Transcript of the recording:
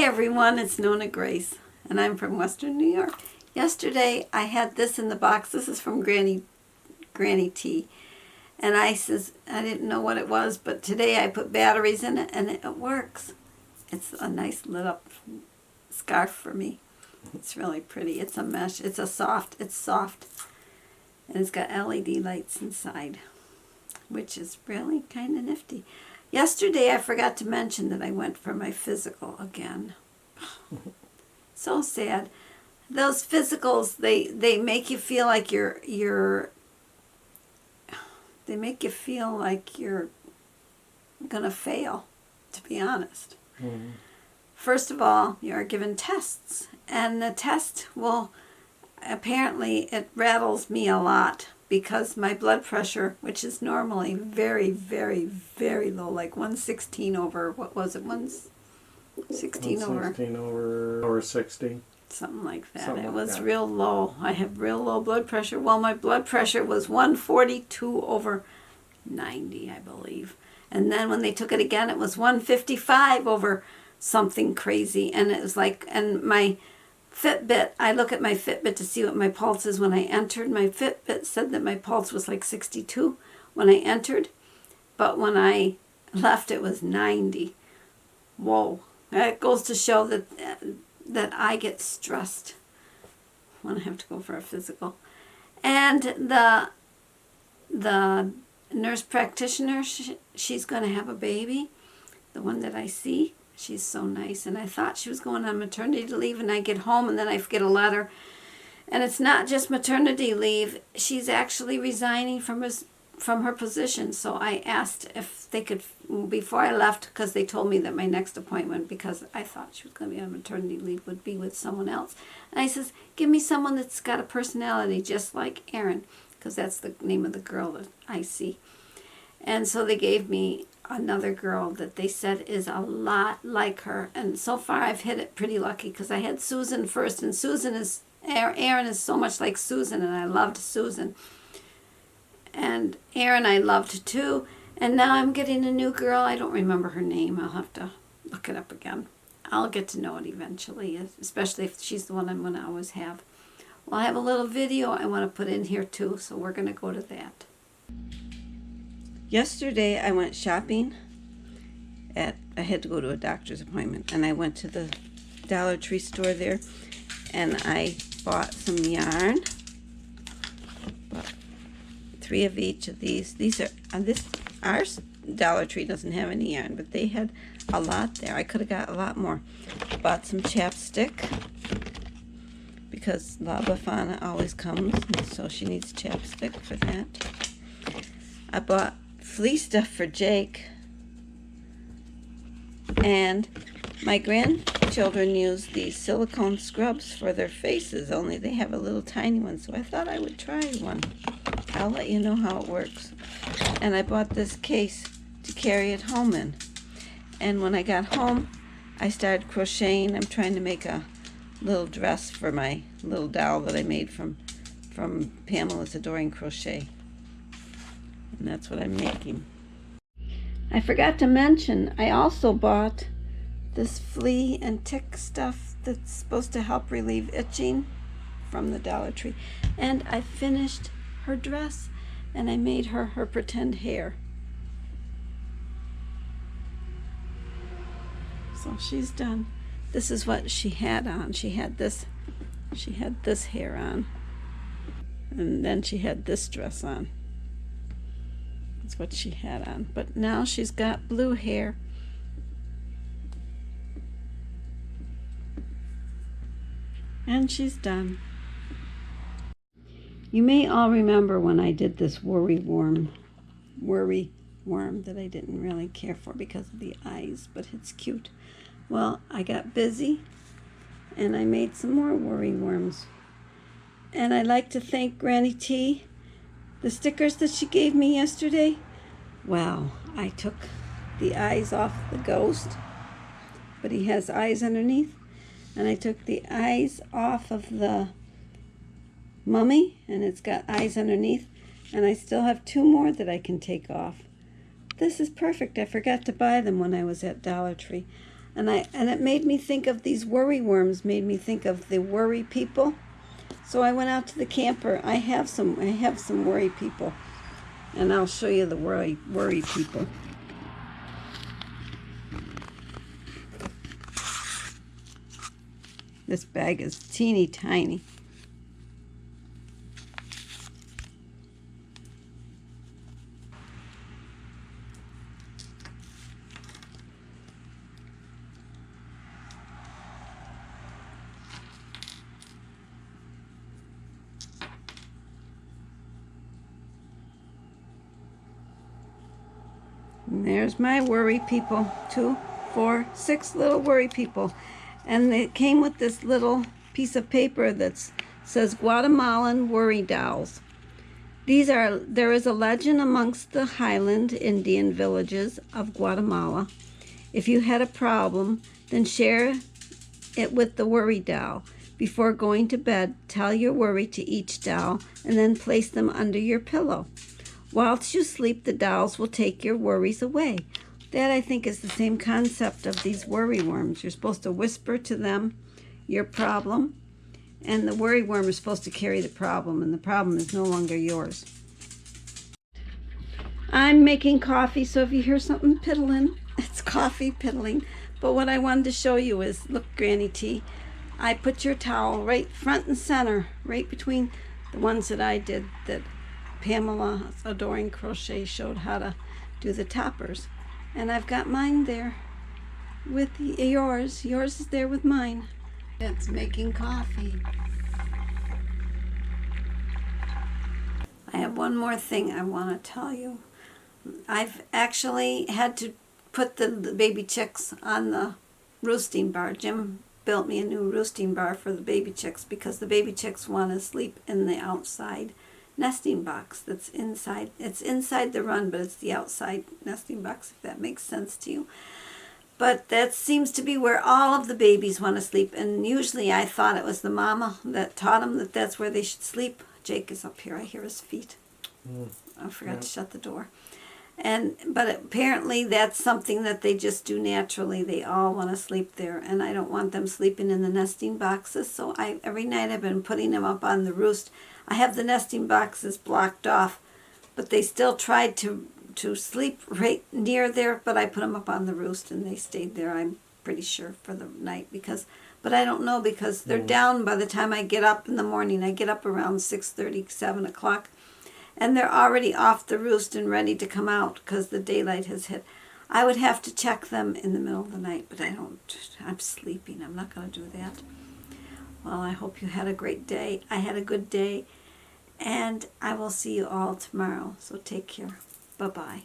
Hi everyone, it's NonnaGrace, and I'm from Western New York. Yesterday I had this in the box. This is from Granny T. And I didn't know what it was, but today I put batteries in it and it works. It's a nice lit up scarf for me. It's really pretty. It's a mesh. It's soft. And it's got LED lights inside, which is really kind of nifty. Yesterday I forgot to mention that I went for my physical again. So sad. Those physicals, they make you feel like they make you feel like you're gonna fail, to be honest. Mm-hmm. First of all, you're given tests, and the test apparently it rattles me a lot because my blood pressure, which is normally very, very, very low, like 116 over, what was it, 116 over 60. Something like that. Something it like was that. Real low. I have real low blood pressure. Well, my blood pressure was 142 over 90, I believe. And then when they took it again, it was 155 over something crazy. And it was like, and my Fitbit, I look at my Fitbit to see what my pulse is. When I entered, my Fitbit said that my pulse was like 62 when I entered. But when I left, it was 90. Whoa. That goes to show that I get stressed when I have to go for a physical. And the nurse practitioner, she's going to have a baby, the one that I see. She's so nice. And I thought she was going on maternity leave, and I get home and then I get a letter. And it's not just maternity leave. She's actually resigning from her position. So I asked if they could, before I left, because they told me that my next appointment, because I thought she was going to be on maternity leave, would be with someone else. And I says, give me someone that's got a personality just like Erin, because that's the name of the girl that I see. And so they gave me another girl that they said is a lot like her. And so far I've hit it pretty lucky, because I had Susan first, and Erin is so much like Susan, and I loved Susan. And Erin I loved too. And now I'm getting a new girl. I don't remember her name. I'll have to look it up again. I'll get to know it eventually, especially if she's the one I'm going to always have. Well, I have a little video I want to put in here too, so we're going to go to that. Yesterday I went shopping I had to go to a doctor's appointment, and I went to the Dollar Tree store there, and I bought some yarn. Bought 3 of each of these. These are our Dollar Tree doesn't have any yarn, but they had a lot there. I could have got a lot more. Bought some chapstick because La Befana always comes, and so she needs chapstick for that. I bought fleece stuff for Jake, and my grandchildren use these silicone scrubs for their faces, only they have a little tiny one, so I thought I would try one. I'll let you know how it works. And I bought this case to carry it home in. And when I got home, I started crocheting. I'm trying to make a little dress for my little doll that I made from Pamela's Adoring Crochet. And that's what I'm making. I forgot to mention, I also bought this flea and tick stuff that's supposed to help relieve itching from the Dollar Tree. And I finished her dress, and I made her pretend hair. So she's done. This is what she had on. She had this hair on, and then she had this dress on. That's what she had on. But now she's got blue hair. And she's done. You may all remember when I did this worry worm that I didn't really care for because of the eyes, but it's cute. Well, I got busy and I made some more worry worms. And I'd like to thank Granny T. The stickers that she gave me yesterday, well, I took the eyes off the ghost, but he has eyes underneath. And I took the eyes off of the mummy, and it's got eyes underneath. And I still have 2 more that I can take off. This is perfect. I forgot to buy them when I was at Dollar Tree. And it made me think of these worry worms, made me think of the worry people. So I went out to the camper. I have some worry people. And I'll show you the worry people. This bag is teeny tiny. And there's my worry people. 2, 4, 6 little worry people. And it came with this little piece of paper that says Guatemalan worry dolls. There is a legend amongst the Highland Indian villages of Guatemala. If you had a problem, then share it with the worry doll. Before going to bed, tell your worry to each doll and then place them under your pillow. Whilst you sleep, the dolls will take your worries away. That, I think, is the same concept of these worry worms. You're supposed to whisper to them your problem, and the worry worm is supposed to carry the problem, and the problem is no longer yours. I'm making coffee, so if you hear something piddling, it's coffee piddling. But what I wanted to show you is, look, Granny T, I put your towel right front and center, right between the ones that I did, that Pamela Adoring Crochet showed how to do the toppers. And I've got mine there with yours. Yours is there with mine. It's making coffee. I have one more thing I want to tell you. I've actually had to put the baby chicks on the roosting bar. Jim built me a new roosting bar for the baby chicks because the baby chicks want to sleep in the outside nesting box that's inside. It's inside the run, but it's the outside nesting box, if that makes sense to you. But that seems to be where all of the babies want to sleep, and usually I thought it was the mama that taught them that that's where they should sleep. Jake is up here. I hear his feet. I forgot to shut the door. But apparently that's something that they just do naturally. They all want to sleep there, and I don't want them sleeping in the nesting boxes. So every night I've been putting them up on the roost. I have the nesting boxes blocked off, but they still tried to sleep right near there, but I put them up on the roost and they stayed there, I'm pretty sure, for the night. But I don't know, because they're down by the time I get up in the morning. I get up around 6:30, 7 o'clock, and they're already off the roost and ready to come out because the daylight has hit. I would have to check them in the middle of the night, but I don't. I'm sleeping. I'm not going to do that. Well, I hope you had a great day. I had a good day, and I will see you all tomorrow. So take care. Bye-bye.